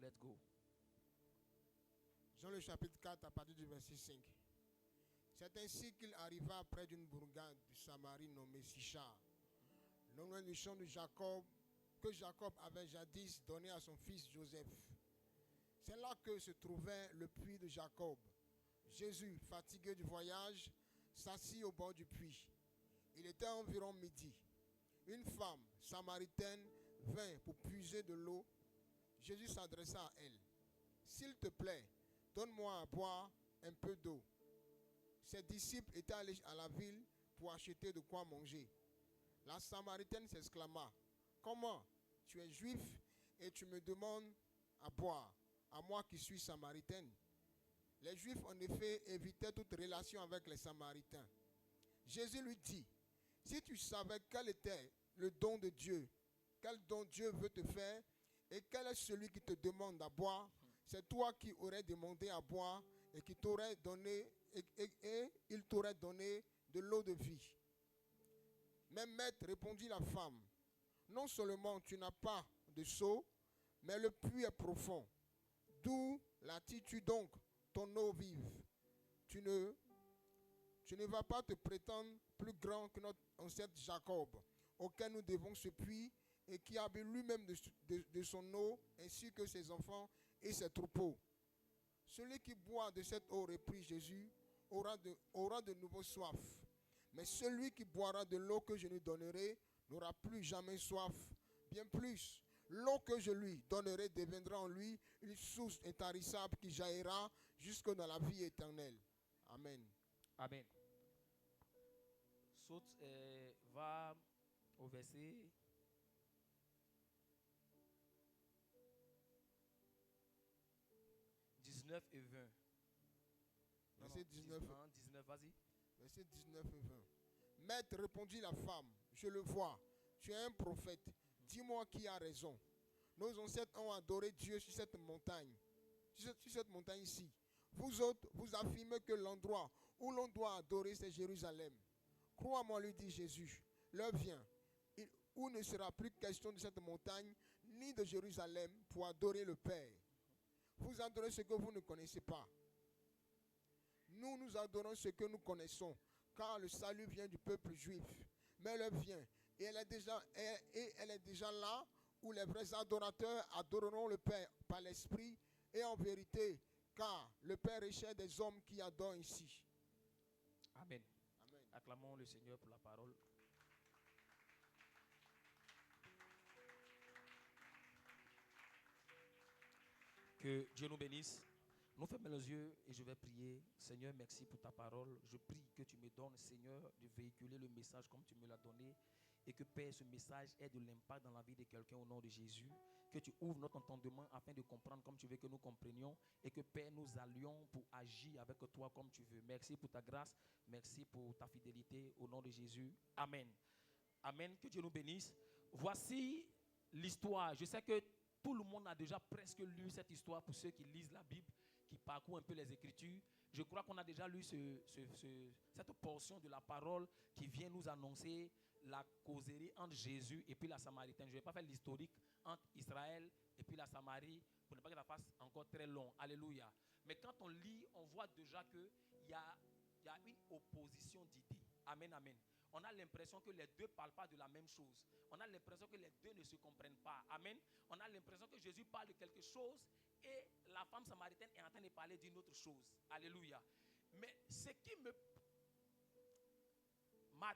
Let's go. Jean le chapitre 4 à partir du verset 5. C'est ainsi qu'il arriva près d'une bourgade de Samarie nommée Sichar, non loin du champ de Jacob, que Jacob avait jadis donné à son fils Joseph. C'est là que se trouvait le puits de Jacob. Jésus, fatigué du voyage, s'assit au bord du puits. Il était environ midi. Une femme samaritaine vint pour puiser de l'eau. Jésus s'adressa à elle. « S'il te plaît, donne-moi à boire un peu d'eau. » Ses disciples étaient allés à la ville pour acheter de quoi manger. La Samaritaine s'exclama, « Comment? Tu es juif et tu me demandes à boire, à moi qui suis samaritaine. » Les Juifs, en effet, évitaient toute relation avec les Samaritains. Jésus lui dit, « Si tu savais quel était le don de Dieu, quel don Dieu veut te faire, et quel est celui qui te demande à boire, c'est toi qui aurais demandé à boire et qui t'aurait donné, et il t'aurait donné de l'eau de vie. » Mais maître, répondit la femme, non seulement tu n'as pas de seau, mais le puits est profond. D'où l'attires-tu donc ton eau vive? Tu ne vas pas te prétendre plus grand que notre ancêtre Jacob, auquel nous devons ce puits, et qui a bu lui-même de son eau, ainsi que ses enfants et ses troupeaux. Celui qui boit de cette eau, reprit Jésus, aura de nouveau soif. Mais celui qui boira de l'eau que je lui donnerai n'aura plus jamais soif. Bien plus, l'eau que je lui donnerai deviendra en lui une source intarissable qui jaillira jusque dans la vie éternelle. Amen. Amen. Saute, va au verset 19 et 20. Verset 19. 19, vas-y. Verset 19 et 20. Maître, répondit la femme, je le vois, tu es un prophète. Dis-moi qui a raison. Nos ancêtres ont adoré Dieu sur cette montagne. Sur cette montagne ici. Vous autres, vous affirmez que l'endroit où l'on doit adorer, c'est Jérusalem. Crois-moi, lui dit Jésus, l'heure vient où ne sera plus question de cette montagne, ni de Jérusalem, pour adorer le Père. Vous adorez ce que vous ne connaissez pas. Nous adorons ce que nous connaissons, car le salut vient du peuple juif. Mais l'heure vient, et elle est déjà là, où les vrais adorateurs adoreront le Père par l'Esprit et en vérité, car le Père recherche des hommes qui adorent ici. Amen. Amen. Acclamons le Seigneur pour la parole. Que Dieu nous bénisse. Nous fermons les yeux et je vais prier. Seigneur, merci pour ta parole. Je prie que tu me donnes, Seigneur, de véhiculer le message comme tu me l'as donné. Et que, Père, ce message ait de l'impact dans la vie de quelqu'un au nom de Jésus. Que tu ouvres notre entendement afin de comprendre comme tu veux que nous comprenions. Et que, Père, nous allions pour agir avec toi comme tu veux. Merci pour ta grâce. Merci pour ta fidélité au nom de Jésus. Amen. Amen. Que Dieu nous bénisse. Voici l'histoire. Je sais que tout le monde a déjà presque lu cette histoire pour ceux qui lisent la Bible, qui parcourent un peu les Écritures. Je crois qu'on a déjà lu cette portion de la parole qui vient nous annoncer la causerie entre Jésus et puis la Samaritaine. Je ne vais pas faire l'historique entre Israël et puis la Samarie pour ne pas que ça fasse encore très long. Alléluia. Mais quand on lit, on voit déjà qu'il y a une opposition d'idées. Amen, amen. On a l'impression que les deux ne parlent pas de la même chose. On a l'impression que les deux ne se comprennent pas. Amen. On a l'impression que Jésus parle de quelque chose et la femme samaritaine est en train de parler d'une autre chose. Alléluia. Mais ce qui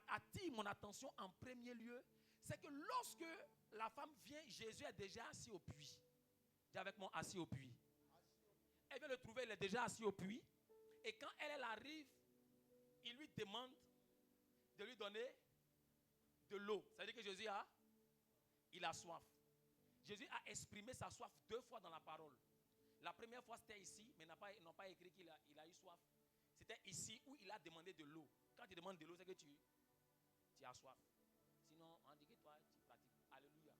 attire mon attention en premier lieu, c'est que lorsque la femme vient, Jésus est déjà assis au puits. Dis avec moi, assis au puits. Elle vient le trouver, il est déjà assis au puits. Et quand elle arrive, il lui demande de lui donner de l'eau. Ça veut dire que Jésus il a soif. Jésus a exprimé sa soif 2 fois dans la parole. La première fois c'était ici, mais ils n'ont pas écrit qu'il a eu soif. C'était ici où il a demandé de l'eau. Quand tu demandes de l'eau, c'est que tu as soif. Sinon, on dit que toi, tu fatigues. Alléluia.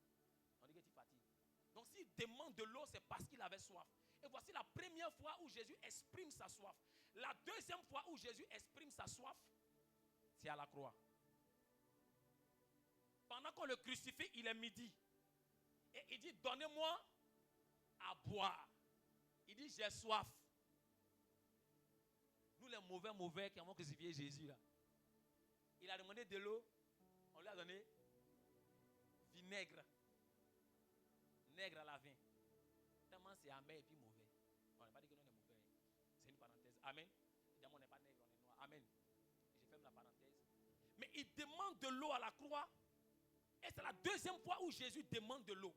On dit que tu fatigues. Donc s'il demande de l'eau, c'est parce qu'il avait soif. Et voici la première fois où Jésus exprime sa soif. La deuxième fois où Jésus exprime sa soif, c'est à la croix. Pendant qu'on le crucifie, il est midi. Et il dit, donnez-moi à boire. Il dit, j'ai soif. Nous, les mauvais qui avons crucifié Jésus, là. Il a demandé de l'eau. On lui a donné vinaigre. Nègre à la vin. Tellement c'est amer et puis mauvais. On n'a pas dit que nous on est mauvais. C'est une parenthèse. Amen. Évidemment, on n'est pas nègre, on est noir. Amen. Je ferme la parenthèse. Mais il demande de l'eau à la croix. Et c'est la deuxième fois où Jésus demande de l'eau.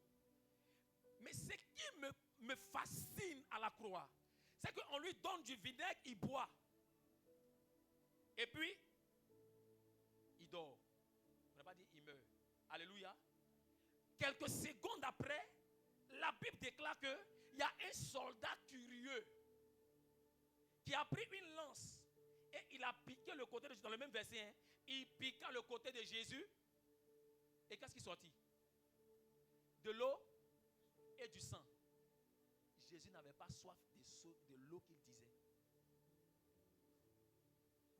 Mais ce qui me fascine à la croix, c'est qu'on lui donne du vinaigre, il boit. Et puis, il dort. On n'a pas dit il meurt. Alléluia. Quelques secondes après, la Bible déclare qu'il y a un soldat curieux qui a pris une lance et il a piqué le côté de Jésus. Dans le même verset, hein, il piqua le côté de Jésus. Et qu'est-ce qui sortit? De l'eau et du sang. Jésus n'avait pas soif de l'eau qu'il disait.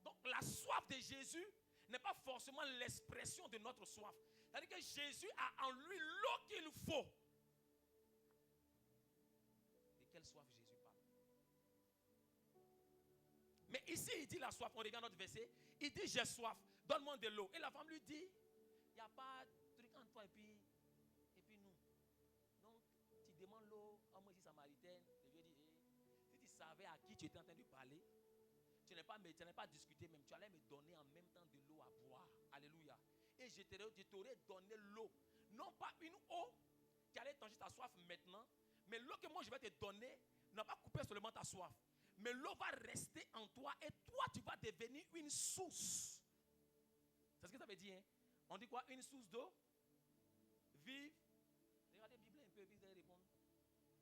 Donc la soif de Jésus n'est pas forcément l'expression de notre soif. C'est-à-dire que Jésus a en lui l'eau qu'il faut. De quelle soif Jésus parle? Mais ici il dit la soif. On regarde notre verset. Il dit j'ai soif, donne-moi de l'eau. Et la femme lui dit, il n'y a pas de truc entre toi et puis nous. Donc tu demandes l'eau à moi ici samaritaine. Le vieux dit, si tu savais à qui tu étais en train de parler, tu n'allais pas discuter même. Tu allais me donner en même temps de l'eau à boire. Alléluia. Et je t'aurais donné l'eau. Non pas une eau qui allait étancher ta soif maintenant, mais l'eau que moi je vais te donner n'a pas coupé seulement ta soif. Mais l'eau va rester en toi et toi tu vas devenir une source. C'est ce que ça veut dire. Hein? On dit quoi? Une source d'eau vive. Regardez la Bible un peu, vous allez répondre.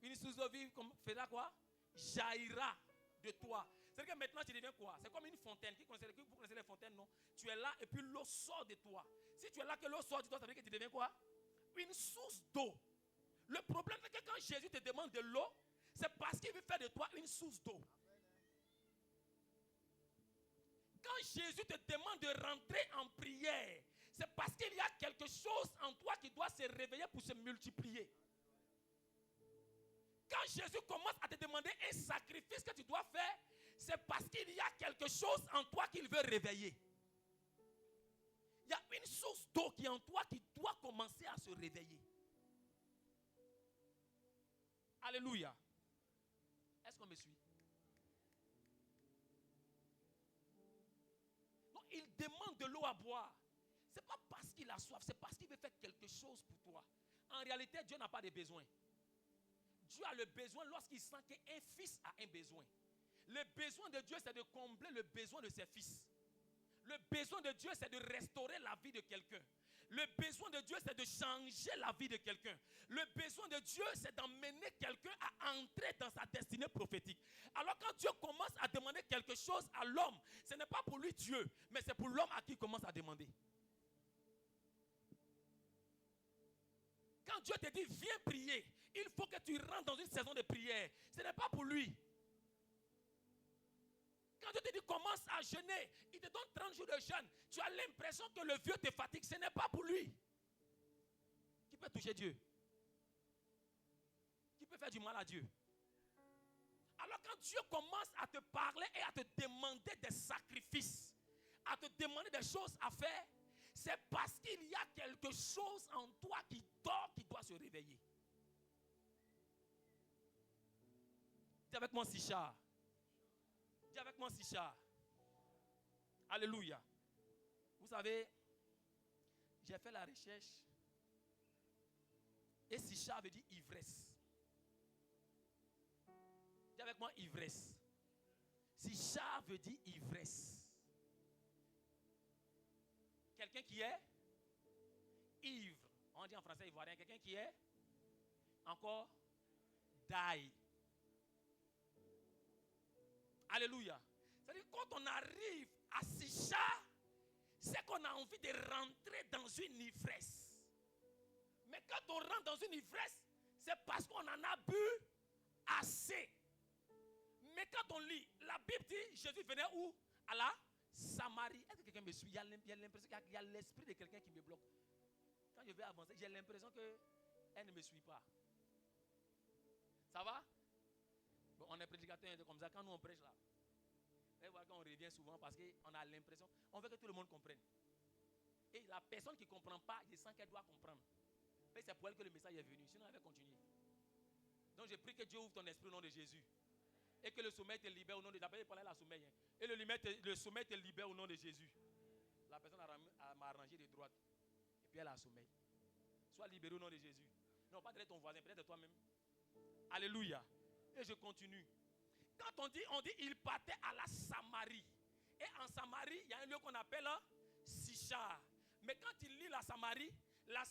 Une source d'eau vive fera quoi? Jaillira de toi. C'est-à-dire que maintenant tu deviens quoi? C'est comme une fontaine. Vous connaissez les fontaines, non? Tu es là et puis l'eau sort de toi. Si tu es là que l'eau sort de toi, ça veut dire que tu deviens quoi? Une source d'eau. Le problème c'est que quand Jésus te demande de l'eau, c'est parce qu'il veut faire de toi une source d'eau. Quand Jésus te demande de rentrer en prière, c'est parce qu'il y a quelque chose en toi qui doit se réveiller pour se multiplier. Quand Jésus commence à te demander un sacrifice que tu dois faire, c'est parce qu'il y a quelque chose en toi qu'il veut réveiller. Il y a une source d'eau qui est en toi qui doit commencer à se réveiller. Alléluia. Est-ce qu'on me suit? Donc il demande de l'eau à boire. Ce n'est pas parce qu'il a soif, c'est parce qu'il veut faire quelque chose pour toi. En réalité, Dieu n'a pas de besoin. Dieu a le besoin lorsqu'il sent qu'un fils a un besoin. Le besoin de Dieu, c'est de combler le besoin de ses fils. Le besoin de Dieu, c'est de restaurer la vie de quelqu'un. Le besoin de Dieu, c'est de changer la vie de quelqu'un. Le besoin de Dieu, c'est d'emmener quelqu'un à entrer dans sa destinée prophétique. Alors quand Dieu commence à demander quelque chose à l'homme, ce n'est pas pour lui Dieu, mais c'est pour l'homme à qui il commence à demander. Quand Dieu te dit, viens prier, il faut que tu rentres dans une saison de prière. Ce n'est pas pour lui. Quand Dieu te dit, commence à jeûner, il te donne 30 jours de jeûne. Tu as l'impression que le vieux te fatigue. Ce n'est pas pour lui. Qui peut toucher Dieu? Qui peut faire du mal à Dieu? Alors quand Dieu commence à te parler et à te demander des sacrifices, à te demander des choses à faire, c'est parce qu'il y a quelque chose en toi qui dort, qui doit se réveiller. Dis avec moi, Sichar. Dis avec moi, Sichar. Alléluia. Vous savez, j'ai fait la recherche. Et Sichar veut dire ivresse. Dis avec moi, ivresse. Sichar veut dire ivresse. Quelqu'un qui est ivre. On dit en français ivoirien. Quelqu'un qui est encore die. Alléluia. C'est-à-dire quand on arrive à Sichar, c'est qu'on a envie de rentrer dans une ivresse. Mais quand on rentre dans une ivresse, c'est parce qu'on en a bu assez. Mais quand on lit, la Bible dit, Jésus venait où? À la Samarie. Est-ce que quelqu'un me suit? Il y a l'impression qu'il y a l'esprit de quelqu'un qui me bloque. Quand je vais avancer, j'ai l'impression qu'elle ne me suit pas. Ça va? Bon, on est prédicateur comme ça. Quand nous on prêche là, et voilà, quand on revient souvent parce qu'on a l'impression, on veut que tout le monde comprenne. Et la personne qui ne comprend pas, il sent qu'elle doit comprendre. Et c'est pour elle que le message est venu. Sinon, elle va continuer. Donc, je prie que Dieu ouvre ton esprit au nom de Jésus. Et que le sommeil te libère au nom de Jésus. Parler la sommeil. Hein. Et le sommeil te libère au nom de Jésus. La personne m'a arrangé de droite. Et puis elle a sommeil. Sois libéré au nom de Jésus. Non, pas de ton voisin, peut-être de toi-même. Alléluia. Et je continue. Quand on dit, il partait à la Samarie. Et en Samarie, il y a un lieu qu'on appelle Sichar. Mais quand il lit la Samarie, la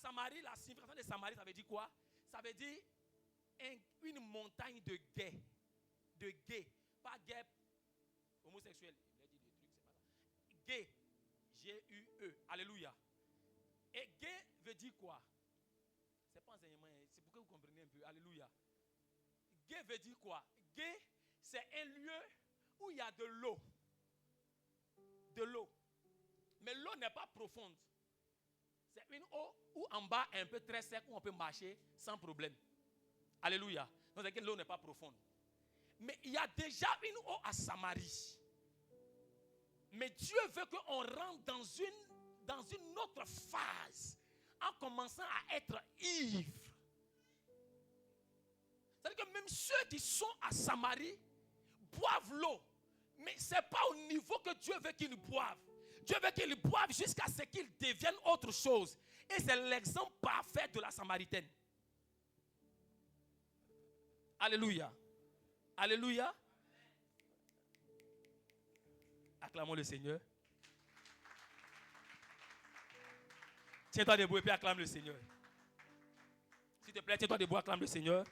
signification de Samarie, ça veut dire quoi? Ça veut dire une montagne de gays. De gays. Pas gay homosexuel. Il a dit des trucs, c'est pas ça. Gay. G-U-E. Alléluia. Et gay veut dire quoi? C'est pas enseignement, c'est pour que vous compreniez un peu. Alléluia. Gay veut dire quoi? Gay, c'est un lieu où il y a de l'eau. De l'eau. Mais l'eau n'est pas profonde. C'est une eau où en bas est un peu très sec, où on peut marcher sans problème. Alléluia. Donc c'est que l'eau n'est pas profonde. Mais il y a déjà une eau à Samarie. Mais Dieu veut qu'on rentre dans une autre phase en commençant à être ivre. C'est-à-dire que même ceux qui sont à Samarie boivent l'eau. Mais ce n'est pas au niveau que Dieu veut qu'ils boivent. Dieu veut qu'ils boivent jusqu'à ce qu'ils deviennent autre chose. Et c'est l'exemple parfait de la Samaritaine. Alléluia. Alléluia. Acclamons le Seigneur. Tiens-toi debout et puis acclame le Seigneur. S'il te plaît, tiens-toi debout, acclame le Seigneur.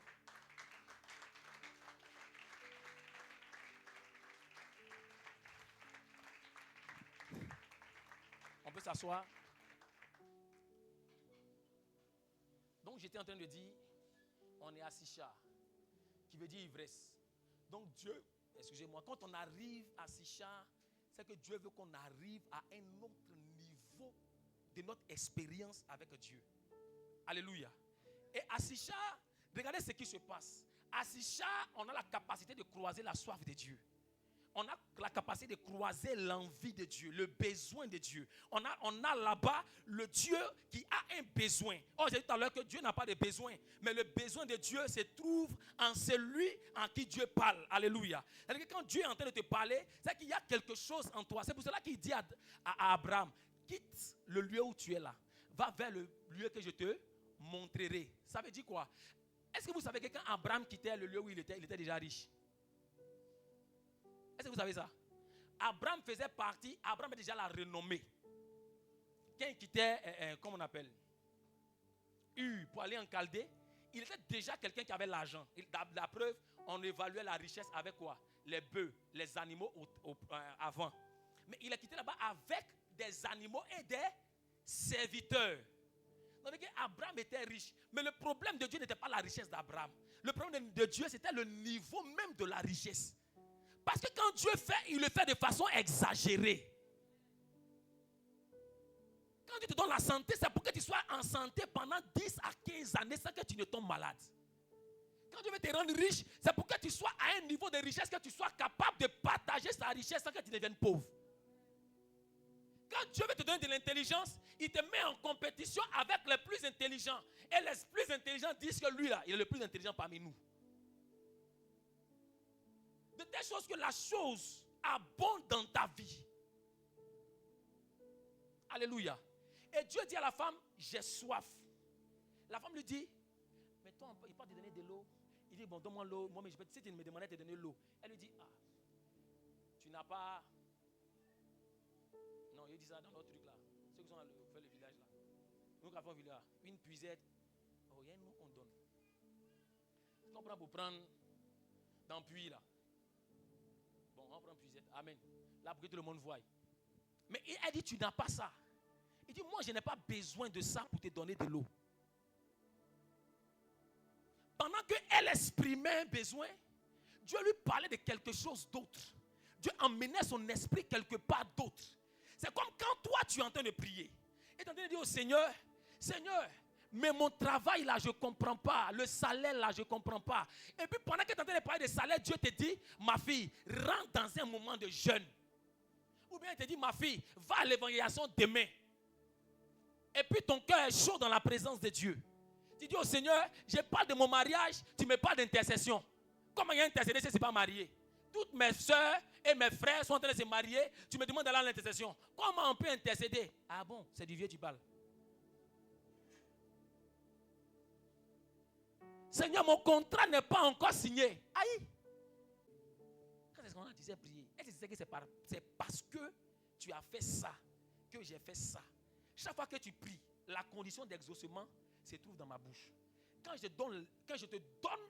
On peut s'asseoir. Donc j'étais en train de dire, on est à Sichar, qui veut dire ivresse. Donc Dieu, excusez-moi, quand on arrive à Sichar, c'est que Dieu veut qu'on arrive à un autre niveau de notre expérience avec Dieu. Alléluia. Et à Sichar, regardez ce qui se passe. À Sichar, on a la capacité de croiser la soif de Dieu. On a la capacité de croiser l'envie de Dieu, le besoin de Dieu. On a là-bas le Dieu qui a un besoin. Oh, j'ai dit tout à l'heure que Dieu n'a pas de besoin. Mais le besoin de Dieu se trouve en celui en qui Dieu parle. Alléluia. C'est-à-dire que quand Dieu est en train de te parler, c'est qu'il y a quelque chose en toi. C'est pour cela qu'il dit à Abraham, quitte le lieu où tu es là. Va vers le lieu que je te montrerai. Ça veut dire quoi? Est-ce que vous savez que quand Abraham quittait le lieu où il était déjà riche? Est-ce que vous savez ça? Abraham faisait partie, Abraham a déjà la renommée. Quand il quittait, comment on appelle, pour aller en Chaldée, il était déjà quelqu'un qui avait l'argent. La preuve, on évaluait la richesse avec quoi? Les bœufs, les animaux avant. Mais il a quitté là-bas avec des animaux et des serviteurs. Donc Abraham était riche. Mais le problème de Dieu n'était pas la richesse d'Abraham. Le problème de Dieu, c'était le niveau même de la richesse. Parce que quand Dieu fait, il le fait de façon exagérée. Quand Dieu te donne la santé, c'est pour que tu sois en santé pendant 10 à 15 années sans que tu ne tombes malade. Quand Dieu veut te rendre riche, c'est pour que tu sois à un niveau de richesse, que tu sois capable de partager sa richesse sans que tu deviennes pauvre. Quand Dieu veut te donner de l'intelligence, il te met en compétition avec les plus intelligents. Et les plus intelligents disent que lui là, il est le plus intelligent parmi nous. De telle chose que la chose abonde dans ta vie. Alléluia. Et Dieu dit à la femme, j'ai soif. La femme lui dit, mais toi, il peut te donner de l'eau. Il dit, bon, donne-moi l'eau. Moi, mais si tu me demandais de te donner l'eau. Elle lui dit, tu n'as pas... Non, il dit ça dans notre truc là. Ceux qui sont dans le village là. Nous qui avons un village, une puisette. Oh, il y a un nom qu'on donne. On prend pour prendre dans le puits là. Bon, on prend puisette. Amen. Là, pour que tout le monde voie. Mais elle dit, tu n'as pas ça. Il dit, moi, je n'ai pas besoin de ça pour te donner de l'eau. Pendant qu'elle exprimait un besoin, Dieu lui parlait de quelque chose d'autre. Dieu emmenait son esprit quelque part d'autre. C'est comme quand toi, tu es en train de prier. Et tu es en train de dire au Seigneur, Seigneur, Mais mon travail là, je ne comprends pas. Le salaire là, je ne comprends pas. Et puis pendant que tu es en train de parler de salaire, Dieu te dit, ma fille, rentre dans un moment de jeûne. Ou bien il te dit, ma fille, va à l'évangélisation demain. Et puis ton cœur est chaud dans la présence de Dieu. Tu dis au Seigneur, je parle de mon mariage, tu me parles d'intercession. Comment il y a intercédé si ce n'est pas marié? Toutes mes soeurs et mes frères sont en train de se marier, tu me demandes d'aller à l'intercession. Comment on peut intercéder? Ah bon, c'est du vieux du bal. Seigneur, mon contrat n'est pas encore signé. Aïe! Quand est-ce qu'on a disait prier? Est-ce que tu sais que c'est parce que tu as fait ça que j'ai fait ça? Chaque fois que tu pries, la condition d'exaucement se trouve dans ma bouche. Quand je te donne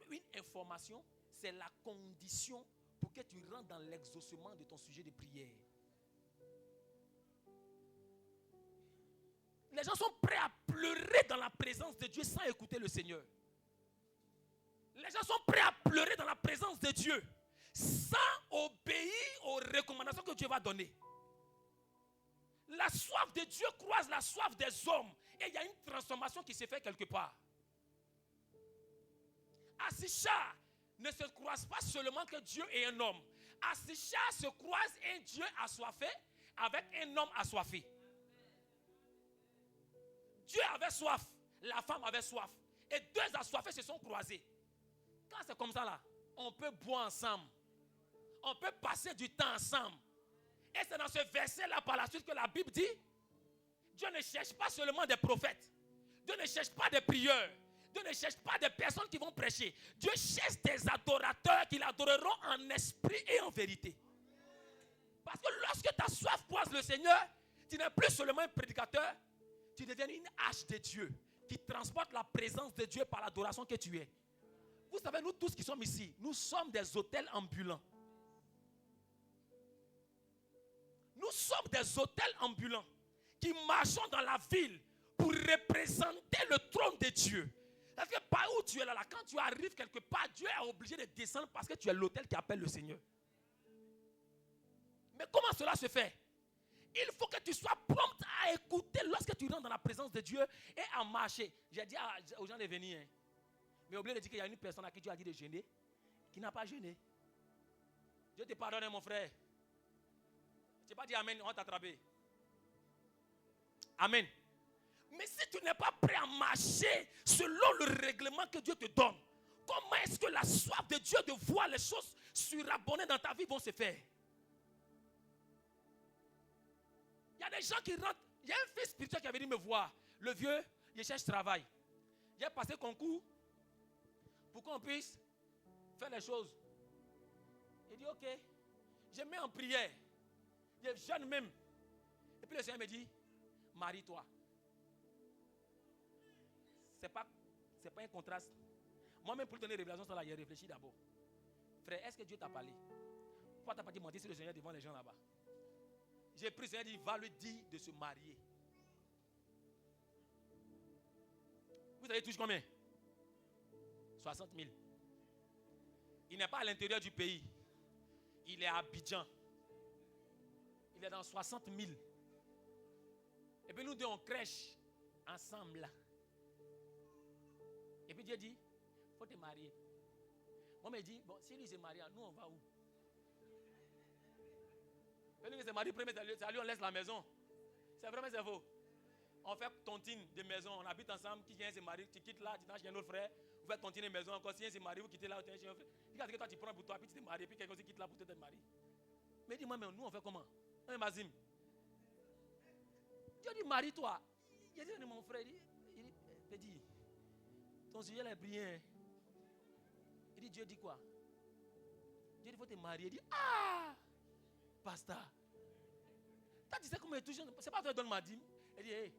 une information, c'est la condition pour que tu rentres dans l'exaucement de ton sujet de prière. Les gens sont prêts à pleurer dans la présence de Dieu sans écouter le Seigneur. Les gens sont prêts à pleurer dans la présence de Dieu sans obéir aux recommandations que Dieu va donner. La soif de Dieu croise la soif des hommes et il y a une transformation qui se fait quelque part. Asisha ne se croise pas seulement que Dieu est un homme. Asisha se croise un Dieu assoiffé avec un homme assoiffé. Dieu avait soif, la femme avait soif. Et deux assoiffés se sont croisés. Quand c'est comme ça là, on peut boire ensemble. On peut passer du temps ensemble. Et c'est dans ce verset là par la suite que la Bible dit, Dieu ne cherche pas seulement des prophètes. Dieu ne cherche pas des prieurs. Dieu ne cherche pas des personnes qui vont prêcher. Dieu cherche des adorateurs qui l'adoreront en esprit et en vérité. Parce que lorsque ta soif croise le Seigneur, tu n'es plus seulement un prédicateur, tu deviens une hache de Dieu qui transporte la présence de Dieu par l'adoration que tu es. Vous savez, nous tous qui sommes ici, nous sommes des hôtels ambulants. Nous sommes des hôtels ambulants qui marchons dans la ville pour représenter le trône de Dieu. Parce que par où tu es là, quand tu arrives quelque part, Dieu est obligé de descendre parce que tu es l'hôtel qui appelle le Seigneur. Mais comment cela se fait? Il faut que tu sois prompt à écouter lorsque tu rentres dans la présence de Dieu et à marcher. J'ai dit aux gens de venir, hein, mais oublié de dire qu'il y a une personne à qui Dieu a dit de jeûner, qui n'a pas jeûné. Dieu te pardonne, mon frère. Tu n'as pas dit Amen, on va t'attraper. Amen. Mais si tu n'es pas prêt à marcher selon le règlement que Dieu te donne, comment est-ce que la soif de Dieu de voir les choses surabonder dans ta vie vont se faire? Il y a des gens qui rentrent. Il y a un fils spirituel qui est venu me voir. Le vieux, il cherche travail. J'ai passé concours pour qu'on puisse faire les choses. Il dit ok, je mets en prière. Je jeûne même. Et puis le Seigneur me dit, marie-toi. C'est pas un contraste. Moi-même, pour te donner une révélation sur là, j'ai réfléchi d'abord. Frère, est-ce que Dieu t'a parlé? Pourquoi tu n'as pas dit mentir sur le Seigneur devant les gens là-bas? J'ai pris le Seigneur, il va lui dire de se marier. Vous avez touché combien? 60 000. Il n'est pas à l'intérieur du pays. Il est à Abidjan. Il est dans 60 000. Et puis nous deux, on crèche ensemble là. Et puis Dieu dit, il faut te marier. Moi, je me dis, bon, si lui se marie, nous on va où? Et lui se marie, premier, c'est à lui on laisse la maison. C'est vraiment c'est faux. On fait tontine de maison, on habite ensemble, qui vient se marier, tu quittes là, tu vas chez un autre frère, vous faites tontine de maison, encore si vient se marier, vous quittez là, tu vas chez un autre frère. Regarde que toi tu prends pour toi, puis tu te maries, puis quelqu'un aussi quitte là pour te marier. Mais dis-moi, mais nous on fait comment? Un Mazim. Dieu dit, marie-toi. Il dit, mon frère, il dit, ton sujet là est brillant. Il dit, Dieu dit quoi? Dieu dit, il faut te marier. Il dit, ah, pasteur. Tu sais comment il touche? C'est pas toi qui donne ma dîme. Il dit, hey,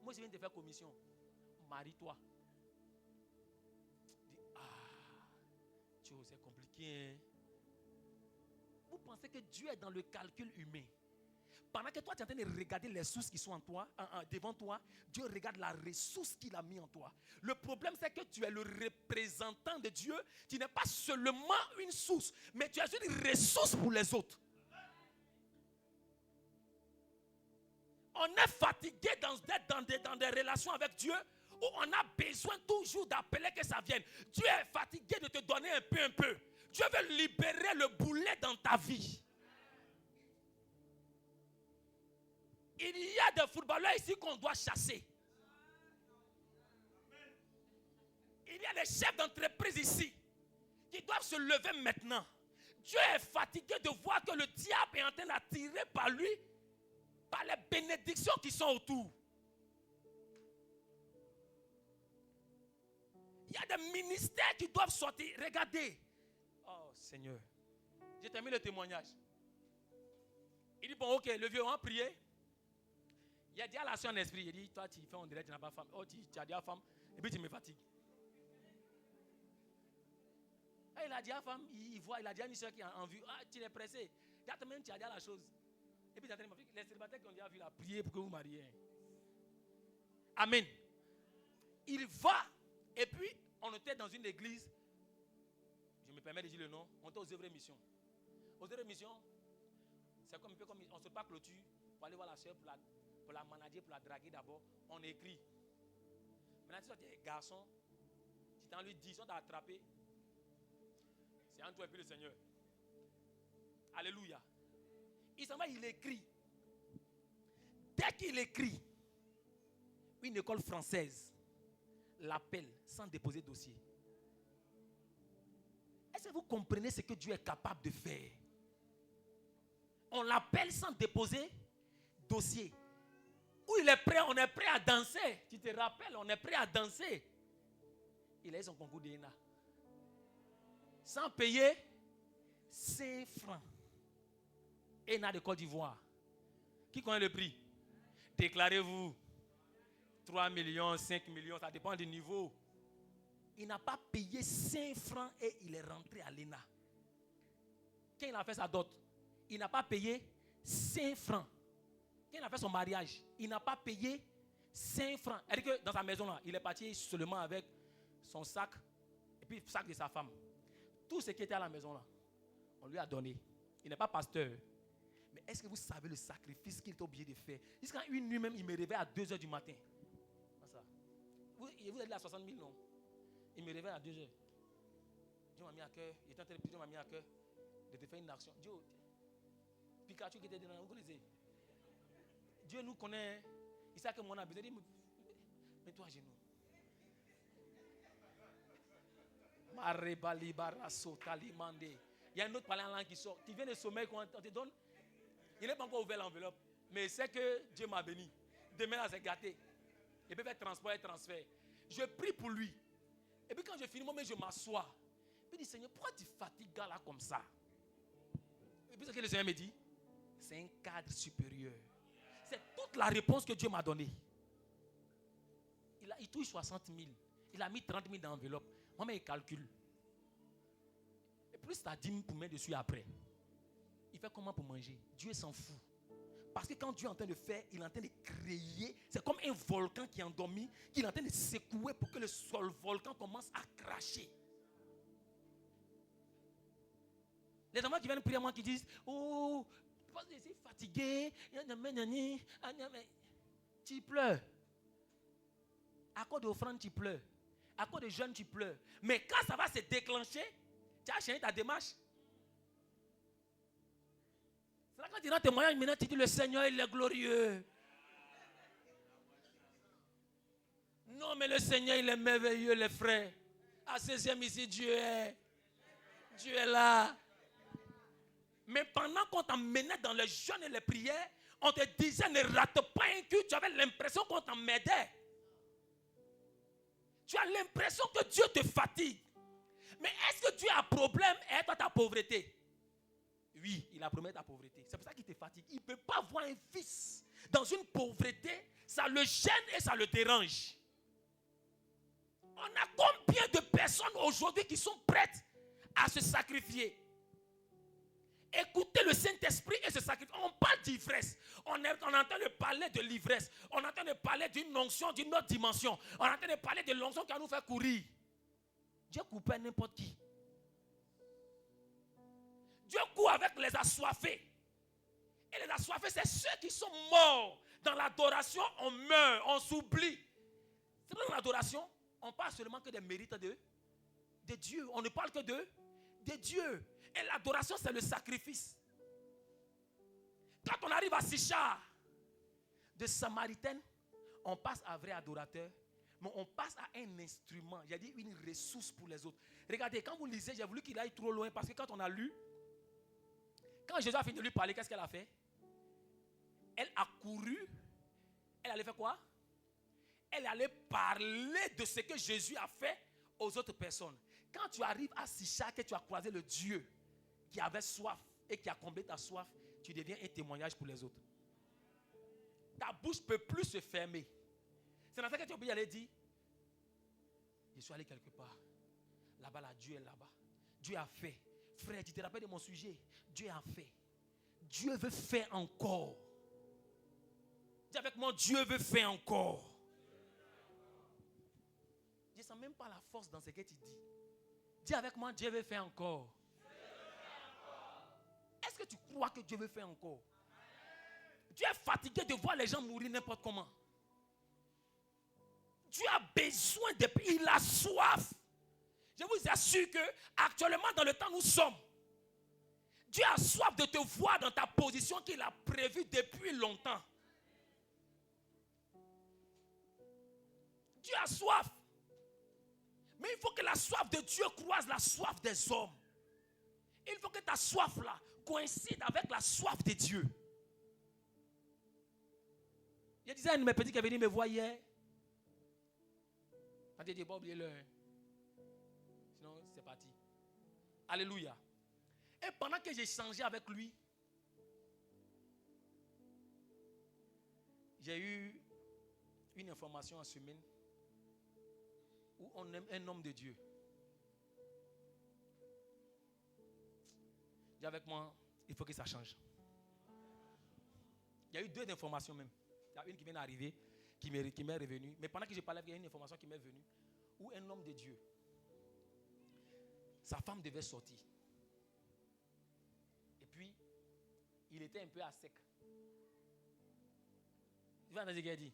moi je viens te faire commission. Marie-toi. Il dit, ah, c'est compliqué. Hein? Vous pensez que Dieu est dans le calcul humain? Pendant que toi tu es en train de regarder les sources qui sont en toi, devant toi, Dieu regarde la ressource qu'il a mis en toi. Le problème c'est que tu es le représentant de Dieu. Tu n'es pas seulement une source, mais tu es une ressource pour les autres. On est fatigué d'être dans des relations avec Dieu. où on a besoin toujours d'appeler que ça vienne. Dieu est fatigué de te donner un peu. Dieu veut libérer le boulet dans ta vie. Il y a des footballeurs ici qu'on doit chasser. Il y a des chefs d'entreprise ici qui doivent se lever maintenant. Dieu est fatigué de voir que le diable est en train d'attirer par lui, par les bénédictions qui sont autour. Il y a des ministères qui doivent sortir. Regardez. Oh Seigneur. J'ai terminé le témoignage. Il dit, bon ok, le vieux, on a prié. Il a dit à la soeur en esprit, il dit, toi tu fais on dirait que tu n'as pas femme. Oh, tu as dit à la femme, et puis tu me fatigues. Et il a dit à la femme, il voit, il a dit à une soeur qui a en vue, ah tu es pressé. Tu as dit à la chose. Et puis les célibataires qui ont déjà vu la prier pour que vous mariez. Amen. Il va, et puis on était dans une église, je me permets de dire le nom, on était aux œuvres missions. Aux œuvres missions, c'est comme un peu comme on se bat clôture pour aller voir la soeur pour la manager, pour la draguer d'abord. On écrit. Maintenant, si tu es garçon, si tu en lui dis, si on t'a attrapé, c'est entre toi et puis le Seigneur. Alléluia. Il s'en va, il écrit. Dès qu'il écrit, une école française l'appelle sans déposer dossier. Est-ce que vous comprenez ce que Dieu est capable de faire? On l'appelle sans déposer dossier. Où il est prêt, on est prêt à danser. Tu te rappelles, on est prêt à danser. Il a eu son concours d'ENA. Sans payer 5 francs. ENA de Côte d'Ivoire. Qui connaît le prix? Déclarez-vous. 3 millions, 5 millions, ça dépend du niveau. Il n'a pas payé 5 francs et il est rentré à l'ENA. Quand il a fait sa dot, il n'a pas payé 5 francs. Quand il a fait son mariage, il n'a pas payé 5 francs. C'est-à-dire que dans sa maison là, il est parti seulement avec son sac et puis le sac de sa femme. Tout ce qui était à la maison là, on lui a donné. Il n'est pas pasteur. Mais est-ce que vous savez le sacrifice qu'il est obligé de faire? Jusqu'à une nuit même, il me réveille à 2h du matin. Ça. Vous êtes là à 60 000, non? Il me réveille à 2h. Dieu m'a mis à cœur. Il était en train de prier, Dieu m'a mis à cœur de te faire une action. Dieu, Pikachu qui était dedans, vous connaissez? Dieu nous connaît. Il sait que mon a besoin. Il dit, mets-toi à genoux. Il y a un autre parlant en langue qui sort. Tu viens de sommeil, on te donne. Il n'est pas encore ouvert l'enveloppe. Mais c'est que Dieu m'a béni. Demain, là, c'est gâté. Il peut faire transport et transfert. Je prie pour lui. Et puis quand je finis, moi, je m'assois. Je dis, Seigneur, pourquoi tu fatigues là comme ça? Et puis ce que le Seigneur me dit, c'est un cadre supérieur. C'est toute la réponse que Dieu m'a donnée. Il touche 60 000. Il a mis 30 000 dans l'enveloppe. Moi, il calcule. Et plus tu as 10 000 pour mettre dessus après. Il fait comment pour manger? Dieu s'en fout. Parce que quand Dieu est en train de faire, il est en train de créer. C'est comme un volcan qui est endormi, qui est en train de secouer pour que le sol volcan commence à cracher. Les enfants qui viennent prier à moi qui disent, oh, je suis fatigué. Tu pleures. À cause d'offrande, tu pleures. À cause de jeûne, tu pleures. Mais quand ça va se déclencher, tu as changé ta démarche. C'est là quand tu rends témoignage, maintenant tu dis le Seigneur il est glorieux. Non mais le Seigneur il est merveilleux les frères. À 16e ici Dieu est là. Mais pendant qu'on t'emmenait dans les jeûnes et les prières, on te disait ne rate pas un culte. Tu avais l'impression qu'on t'emmènait. Tu as l'impression que Dieu te fatigue. Mais est-ce que Dieu a problème avec ta pauvreté? Oui, il a problème avec ta pauvreté. C'est pour ça qu'il te fatigue. Il ne peut pas voir un fils dans une pauvreté. Ça le gêne et ça le dérange. On a combien de personnes aujourd'hui qui sont prêtes à se sacrifier? Écoutez le Saint-Esprit et se sacrifier. On parle d'ivresse. On est en train de parler de l'ivresse. On est en train de parler d'une onction d'une autre dimension. On est en train de parler de l'onction qui va nous faire courir. Dieu ne court pas n'importe qui. Dieu court avec les assoiffés. Et les assoiffés, c'est ceux qui sont morts. Dans l'adoration, on meurt, on s'oublie. C'est dans l'adoration, on parle seulement que des mérites de Dieu. On ne parle que de Dieu. Et l'adoration, c'est le sacrifice. Quand on arrive à Sichar, de Samaritaine, on passe à vrai adorateur, mais on passe à un instrument, j'ai dit une ressource pour les autres. Regardez, quand vous lisez, j'ai voulu qu'il aille trop loin, parce que quand on a lu, quand Jésus a fini de lui parler, qu'est-ce qu'elle a fait? Elle a couru, elle allait faire quoi? Elle allait parler de ce que Jésus a fait aux autres personnes. Quand tu arrives à Sichar, que tu as croisé le Dieu qui avait soif et qui a comblé ta soif, tu deviens un témoignage pour les autres. Ta bouche ne peut plus se fermer. C'est dans ça que tu es obligé d'aller dire, je suis allé quelque part. Là-bas, là, Dieu est là-bas. Dieu a fait. Frère, tu te rappelles de mon sujet? Dieu a fait. Dieu veut faire encore. Dis avec moi, Dieu veut faire encore. Je ne sens même pas la force dans ce que tu dis. Dis avec moi, Dieu veut faire encore. Est-ce que tu crois que Dieu veut faire encore? Tu es fatigué de voir les gens mourir n'importe comment. Dieu a besoin de... Il a soif. Je vous assure que actuellement dans le temps où nous sommes, Dieu a soif de te voir dans ta position qu'il a prévue depuis longtemps. Dieu a soif. Mais il faut que la soif de Dieu croise la soif des hommes. Il faut que ta soif là coïncide avec la soif de Dieu. Je disais à un de mes petits qui est venu me voir hier. Quand il dit, pas oublier le. Sinon, c'est parti. Alléluia. Et pendant que j'ai changé avec lui, j'ai eu une information en semaine où on aime un homme de Dieu. Dis avec moi, il faut que ça change. Il y a eu deux informations même. Il y a une qui vient d'arriver, qui m'est revenue. Mais pendant que je parlais, il y a une information qui m'est venue. Où un homme de Dieu, sa femme devait sortir. Et puis, il était un peu à sec. Tu vois ce qu'il a dit?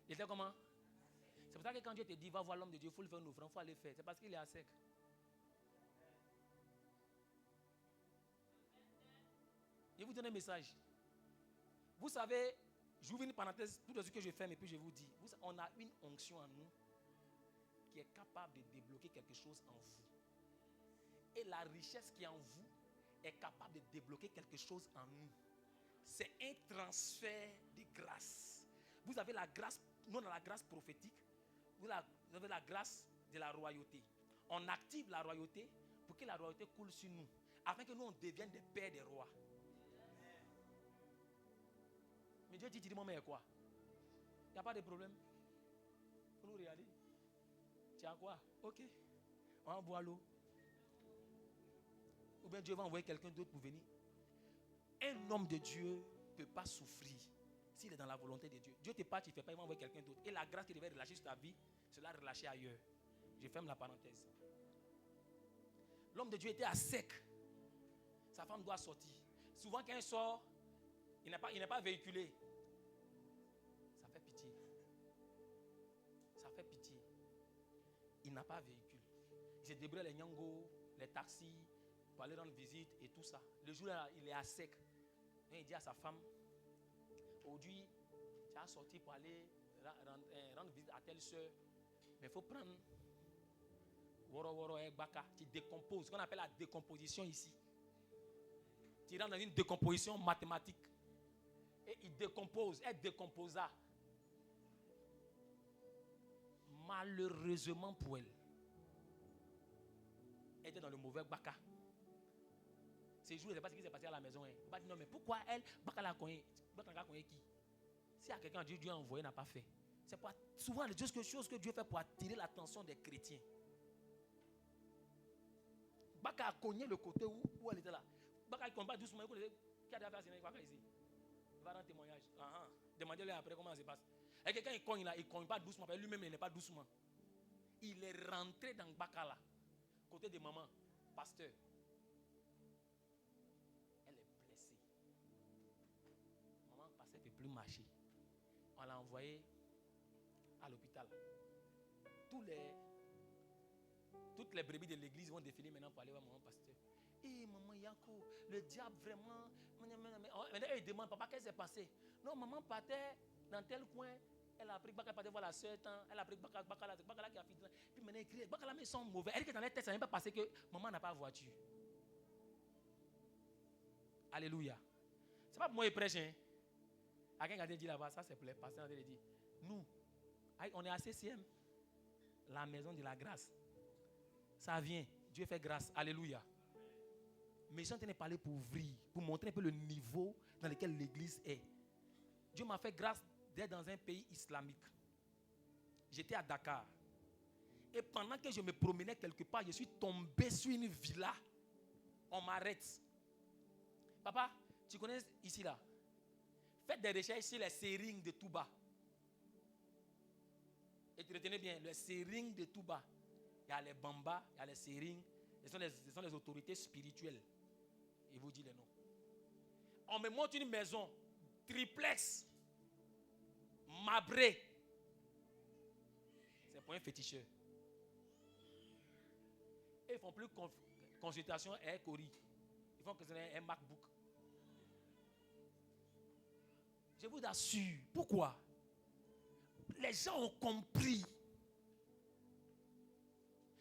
Il était comment? C'est pour ça que quand Dieu te dit, va voir l'homme de Dieu, il faut le faire une offrande, il faut aller faire. C'est parce qu'il est à sec. Je vous donne un message. Vous savez, j'ouvre une parenthèse, tout ce que je fais, mais puis je vous dis, on a une onction en nous qui est capable de débloquer quelque chose en vous. Et la richesse qui est en vous est capable de débloquer quelque chose en nous. C'est un transfert de grâce. Vous avez la grâce, nous on a la grâce prophétique, vous avez la grâce de la royauté. On active la royauté pour que la royauté coule sur nous, afin que nous on devienne des pères des rois. Mais Dieu dit, dis-moi, mais quoi? Il n'y a pas de problème. Vous nous regardez. Tu as quoi? Ok. On va boire l'eau. Ou bien Dieu va envoyer quelqu'un d'autre pour venir. Un homme de Dieu ne peut pas souffrir s'il est dans la volonté de Dieu. Dieu te parle, tu ne fais pas, il va envoyer quelqu'un d'autre. Et la grâce qu'il devait relâcher sur ta vie, cela relâcher ailleurs. Je ferme la parenthèse. L'homme de Dieu était à sec. Sa femme doit sortir. Souvent quand elle sort, il n'est pas véhiculé. Ça fait pitié. Ça fait pitié. Il n'a pas véhicule. Il se débrouille les nyangos, les taxis, pour aller rendre visite et tout ça. Le jour-là, il est à sec. Et il dit à sa femme, aujourd'hui, tu as sorti pour aller rendre visite à telle soeur. Mais il faut prendre woro et baka. Tu décomposes. Ce qu'on appelle la décomposition ici. Tu rentres dans une décomposition mathématique. Et il décompose. Elle décomposa. Malheureusement pour elle, elle était dans le mauvais baka. Ces jours, je ne sais pas ce qui s'est passé à la maison. On va dire non, mais pourquoi elle, baka la connaît? Baka la connaît qui? Si y a quelqu'un que Dieu a envoyé, n'a pas fait. C'est pas souvent les choses que Dieu fait pour attirer l'attention des chrétiens. Baka a cogné le côté où elle était là. Baka ne connaît pas doucement. Qui a déjà fait à Baka ici? Il va rendre témoignage. Demandez-le après comment ça se passe. Et quelqu'un il cogne là, il ne cogne pas doucement. Lui-même, il n'est pas doucement. Il est rentré dans Baka là, côté de maman, pasteur. Elle est blessée. Maman, pasteur ne peut plus marcher. On l'a envoyé à l'hôpital. toutes les brebis de l'église vont défiler maintenant pour aller voir mon pasteur. Et maman Yako, le diable vraiment. Maintenant, ils demandent, papa, qu'est-ce qui s'est passé? Non, maman partait dans tel coin. Elle a appris Bakala partait voir la soeur. Elle a appris Bakala qui a fini. Puis maintenant, elle crie, Bakala, mais ils sont mauvais. Elle dit que dans les têtes, ça n'est pas passé que maman n'a pas de voiture. Alléluia. C'est pas pour moi qui prêche. Hein? À quelqu'un qui dit là-bas, ça c'est pour les pasteurs. Il dit, nous, on est à CCM, la maison de la grâce. Ça vient. Dieu fait grâce. Alléluia. Mais je suis en train de parler pour ouvrir, pour montrer un peu le niveau dans lequel l'église est. Dieu m'a fait grâce d'être dans un pays islamique. J'étais à Dakar. Et pendant que je me promenais quelque part, je suis tombé sur une villa. On m'arrête. Papa, tu connais ici là? Faites des recherches sur les sérings de Touba. Et tu retenez bien, les sérings de Touba. Il y a les bambas, il y a les sérings. Ce sont les autorités spirituelles. Il vous dit les noms. On me montre une maison, triplex, marbré. C'est pour un féticheur. Et ils ne font plus consultation et Cori. Ils font que c'est un MacBook. Je vous assure. Pourquoi? Les gens ont compris.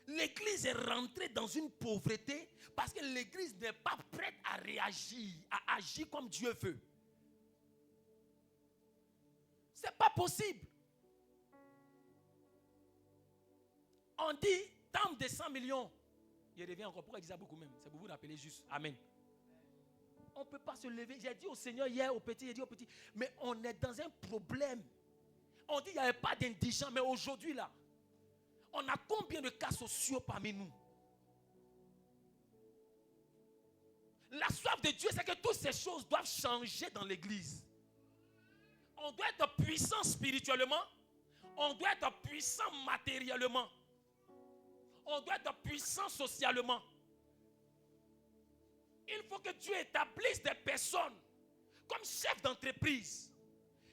L'église est rentrée dans une pauvreté parce que l'église n'est pas prête à réagir, à agir comme Dieu veut. C'est pas possible. On dit, dame de 100 millions. Il revient encore. Pourquoi il dit ça beaucoup même? C'est pour vous rappeler juste. Amen. On ne peut pas se lever. J'ai dit au Seigneur hier, au petit, mais on est dans un problème. On dit qu'il n'y avait pas d'indigents, mais aujourd'hui là, on a combien de cas sociaux parmi nous? La soif de Dieu, c'est que toutes ces choses doivent changer dans l'église. On doit être puissant spirituellement. On doit être puissant matériellement. On doit être puissant socialement. Il faut que Dieu établisse des personnes comme chefs d'entreprise.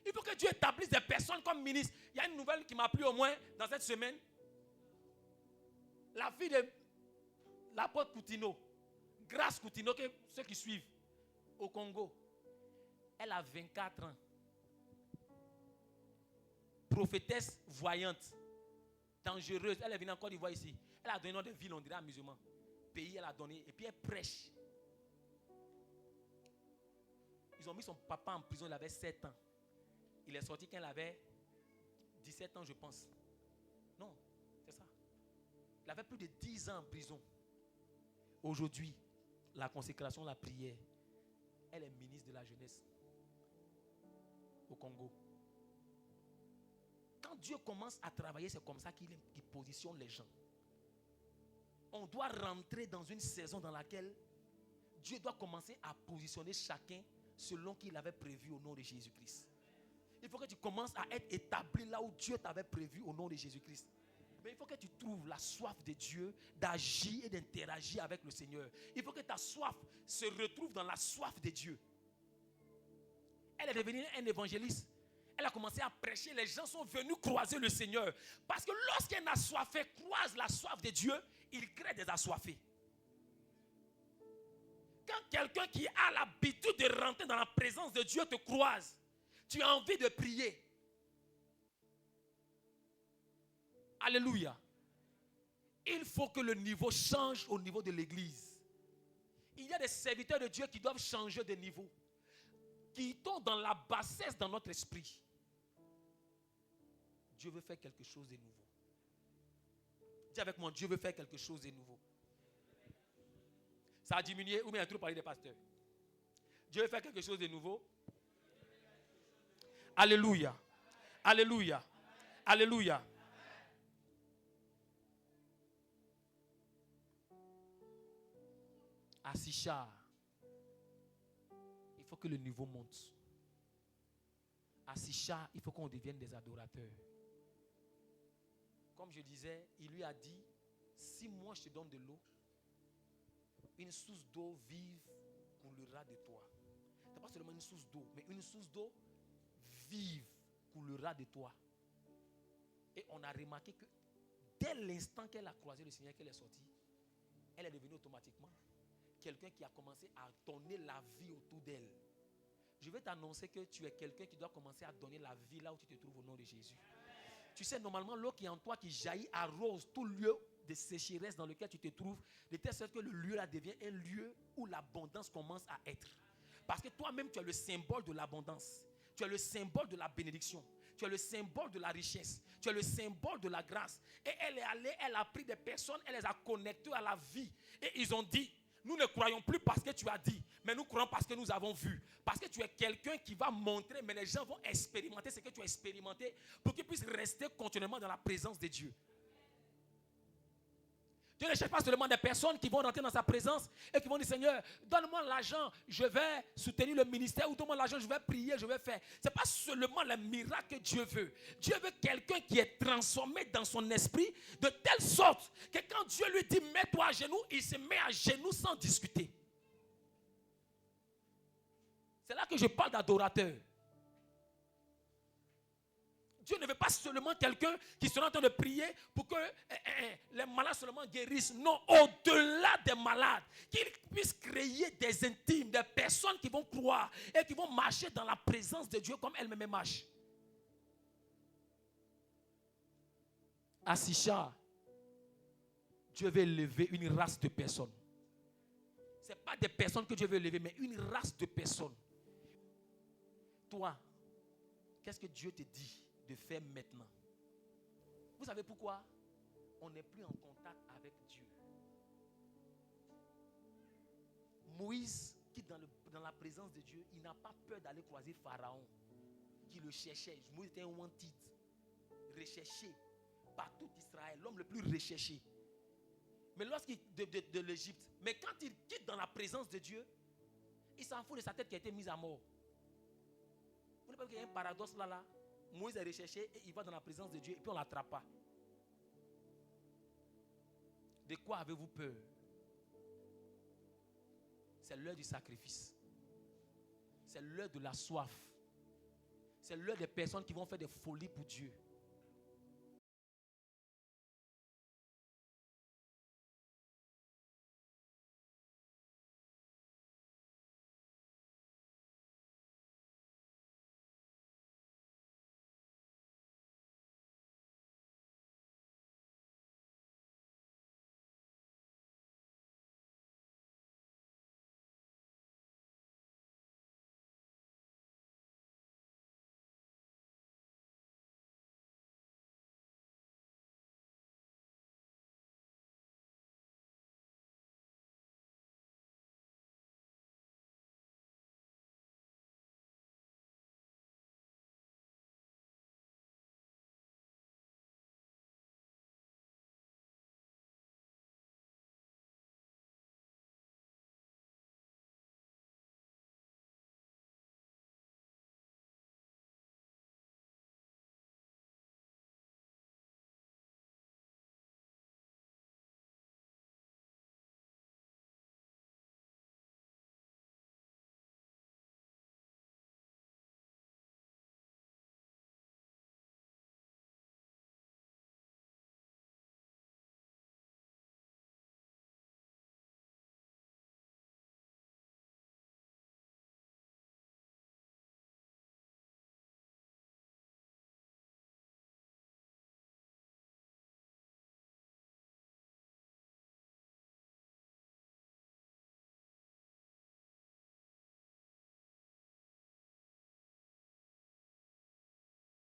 Il faut que Dieu établisse des personnes comme ministres. Il y a une nouvelle qui m'a plu au moins dans cette semaine. La fille de l'apôtre Coutinho, Grâce Coutinho, que ceux qui suivent au Congo, elle a 24 ans. Prophétesse voyante, dangereuse. Elle est venue en Côte d'Ivoire ici. Elle a donné nom de ville, on dirait amusement. Pays, elle a donné. Et puis elle prêche. Ils ont mis son papa en prison, il avait 7 ans. Il est sorti quand il avait 17 ans, je pense. Non, c'est ça. Il avait plus de 10 ans en prison. Aujourd'hui, la consécration, la prière, elle est ministre de la jeunesse au Congo. Quand Dieu commence à travailler, c'est comme ça qu'il positionne les gens. On doit rentrer dans une saison dans laquelle Dieu doit commencer à positionner chacun selon qu'il avait prévu au nom de Jésus-Christ. Il faut que tu commences à être établi là où Dieu t'avait prévu au nom de Jésus-Christ. Mais il faut que tu trouves la soif de Dieu d'agir et d'interagir avec le Seigneur. Il faut que ta soif se retrouve dans la soif de Dieu. Elle est devenue un évangéliste. Elle a commencé à prêcher. Les gens sont venus croiser le Seigneur. Parce que lorsqu'un assoiffé croise la soif de Dieu, il crée des assoiffés. Quand quelqu'un qui a l'habitude de rentrer dans la présence de Dieu te croise, tu as envie de prier. Alléluia. Il faut que le niveau change au niveau de l'église. Il y a des serviteurs de Dieu qui doivent changer de niveau. Qui tombent dans la bassesse dans notre esprit. Dieu veut faire quelque chose de nouveau. Dis avec moi, Dieu veut faire quelque chose de nouveau. Ça a diminué ou bien il y a trop parlé des pasteurs. Dieu veut faire quelque chose de nouveau. Alléluia. Alléluia. Alléluia. À Sichar, il faut que le niveau monte. À Sichar, il faut qu'on devienne des adorateurs. Comme je disais, il lui a dit, si moi je te donne de l'eau, une source d'eau vive coulera de toi. Ce n'est pas seulement une source d'eau, mais une source d'eau vive coulera de toi. Et on a remarqué que dès l'instant qu'elle a croisé le Seigneur, qu'elle est sortie, elle est devenue automatiquement quelqu'un qui a commencé à donner la vie autour d'elle. Je vais t'annoncer que tu es quelqu'un qui doit commencer à donner la vie là où tu te trouves au nom de Jésus. Tu sais, normalement, l'eau qui est en toi, qui jaillit, arrose tout lieu de sécheresse dans lequel tu te trouves, de telle sorte que le lieu là devient un lieu où l'abondance commence à être. Parce que toi-même, tu es le symbole de l'abondance. Tu es le symbole de la bénédiction. Tu es le symbole de la richesse. Tu es le symbole de la grâce. Et elle est allée, elle a pris des personnes, elle les a connectées à la vie. Et ils ont dit, nous ne croyons plus parce que tu as dit, mais nous croyons parce que nous avons vu. Parce que tu es quelqu'un qui va montrer, mais les gens vont expérimenter ce que tu as expérimenté pour qu'ils puissent rester continuellement dans la présence de Dieu. Dieu ne cherche pas seulement des personnes qui vont rentrer dans sa présence et qui vont dire, Seigneur, donne-moi l'argent, je vais soutenir le ministère, ou donne-moi l'argent, je vais prier, je vais faire. Ce n'est pas seulement le miracle que Dieu veut. Dieu veut quelqu'un qui est transformé dans son esprit de telle sorte que quand Dieu lui dit, mets-toi à genoux, il se met à genoux sans discuter. C'est là que je parle d'adorateur. Dieu ne veut pas seulement quelqu'un qui sera en train de prier pour que les malades seulement guérissent. Non, au-delà des malades, qu'il puisse créer des intimes, des personnes qui vont croire et qui vont marcher dans la présence de Dieu comme elle-même marche. À Sisha, Dieu veut élever une race de personnes. Ce n'est pas des personnes que Dieu veut élever, mais une race de personnes. Toi, qu'est-ce que Dieu te dit de faire maintenant? Vous savez pourquoi on n'est plus en contact avec Dieu? Moïse, qui dans la présence de Dieu, il n'a pas peur d'aller croiser Pharaon, qui le cherchait. Moïse était un wanted, recherché par tout Israël, l'homme le plus recherché. Mais lorsqu'il de l'Égypte, mais quand il quitte dans la présence de Dieu, il s'en fout de sa tête qui a été mise à mort. Vous ne savez pas qu'il y a un paradoxe là. Moïse est recherché et il va dans la présence de Dieu et puis on ne l'attrape pas. De quoi avez-vous peur? C'est l'heure du sacrifice. C'est l'heure de la soif. C'est l'heure des personnes qui vont faire des folies pour Dieu.